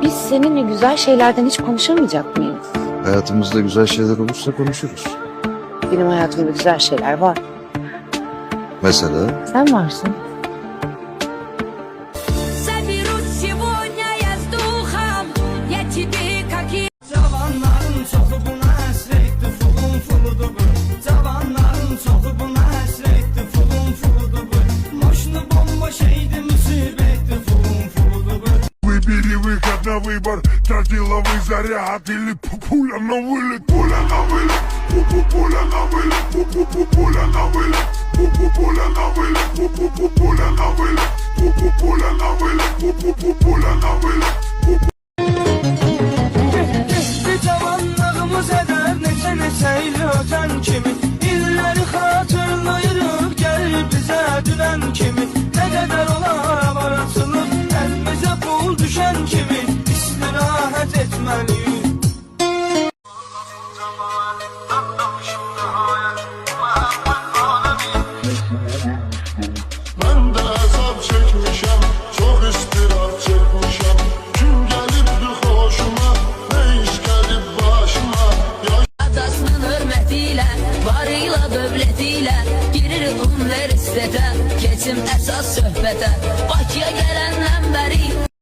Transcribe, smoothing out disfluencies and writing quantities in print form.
Biz seninle güzel şeylerden hiç konuşamayacak mıyız? Hayatımızda güzel şeyler olursa konuşuruz. Benim hayatımda güzel şeyler var. Mesela Sen varsın. Cavanların çoxu buna həsrətdir, fulun fuludur bu. Cavanların çoxu buna həsrətdir, fulun fuludur bu. Maşını bomba şeydi, müsibətdir, fulun fuludur bu. Выбери выход на выбор, тротиловый заряд или пуля на вылет, пуля на вылет, пуля на вылет, пуля на вылет, пуля на вылет, пуля на вылет, пуля на вылет, пуля на вылет. Bir cavanlığımız eder, neçə il ötən kimi. İlləri xatırlayırıq, gəlir bizə dünən kimi. Nə qədər olar abarasılıq, əlimizə pul düşən kimi. İstirahət etməliyik. Ben de azap çekmişim, çok istirap çekmişim. Gün gelipdi hoşuma, ne iş gelip başıma. Atasının hörmətilə, varıyla dövlətilə girir universitetə, keçim əsas söhbətə. Bakıya gələndən bəri